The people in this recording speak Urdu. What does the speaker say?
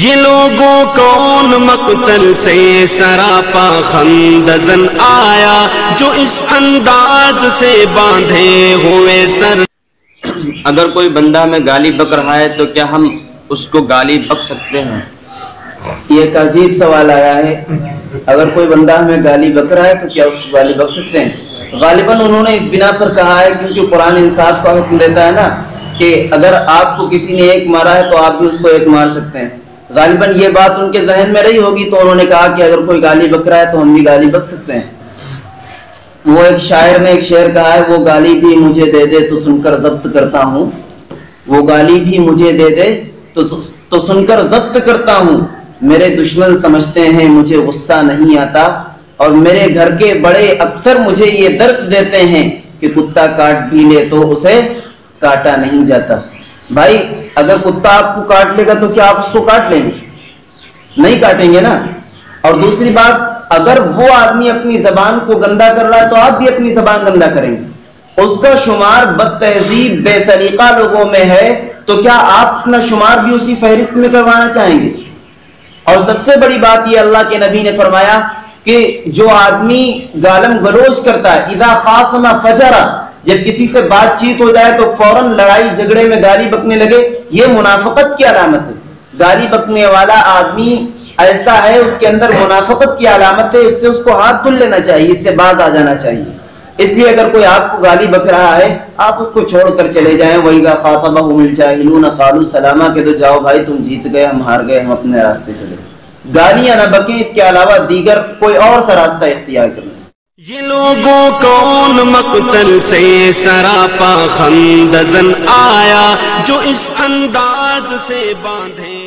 یہ لوگوں کون مقتل سے سراپا خندزن آیا جو اس انداز سے باندھے ہوئے سر۔ اگر کوئی بندہ ہمیں گالی بک رہا ہے تو کیا ہم اس کو گالی بک سکتے ہیں؟ یہ ایک عجیب سوال آیا ہے۔ اگر کوئی بندہ ہمیں گالی بک رہا ہے تو کیا اس کو گالی بک سکتے ہیں؟ غالباً انہوں نے اس بنا پر کہا ہے کیونکہ قرآن انصاف کا حکم دیتا ہے نا کہ اگر آپ کو کسی نے ایک مارا ہے تو آپ بھی اس کو ایک مار سکتے ہیں۔ غالباً یہ بات ان کے ذہن میں رہی ہوگی تو انہوں نے کہا کہ اگر کوئی گالی بک رہا ہے تو ہم بھی گالی بک سکتے ہیں۔ وہ ایک شاعر نے ایک شعر کہا ہے، وہ گالی بھی مجھے دے دے تو سن کر ضبط کرتا ہوں، وہ گالی بھی مجھے دے دے تو سن کر ضبط کرتا ہوں، میرے دشمن سمجھتے ہیں مجھے غصہ نہیں آتا، اور میرے گھر کے بڑے اکثر مجھے یہ درس دیتے ہیں کہ کتا کاٹ بھی لے تو اسے کاٹا نہیں جاتا۔ بھائی اگر کتا آپ کو کاٹ لے گا تو کیا آپ اس کو کاٹ لیں گے؟ نہیں کاٹیں گے نا۔ اور دوسری بات، اگر وہ آدمی اپنی زبان کو گندا کر رہا ہے تو آپ بھی اپنی زبان گندا کریں گے۔ اس کا شمار بد تہذیب بے سلیقہ لوگوں میں ہے تو کیا آپ اپنا شمار بھی اسی فہرست میں کروانا چاہیں گے؟ اور سب سے بڑی بات یہ اللہ کے نبی نے فرمایا کہ جو آدمی گالم گلوچ کرتا ہے، اذا خاصم فجر، جب کسی سے بات چیت ہو جائے تو فوراً لڑائی جھگڑے میں گالی بکنے لگے، یہ منافقت کی علامت ہے۔ گالی بکنے والا آدمی ایسا ہے، اس کے اندر منافقت کی علامت ہے، اس سے اس کو ہاتھ دھل لینا چاہیے، اس سے باز آ جانا چاہیے۔ اس لیے اگر کوئی آپ کو گالی بک رہا ہے آپ اس کو چھوڑ کر چلے جائیں۔ وَإِذَا خَاطَبَهُمُ الْجَاهِلُونَ قَالُوا سَلَامًا، کہ تو جاؤ بھائی تم جیت گئے، ہم ہار گئے، ہم اپنے راستے چلے۔ گالیاں نہ بکیں، اس کے علاوہ دیگر کوئی اور سا راستہ اختیار کریں۔ یہ لوگوں کون مقتل سے سراپا خندزن آیا جو اس انداز سے باندھے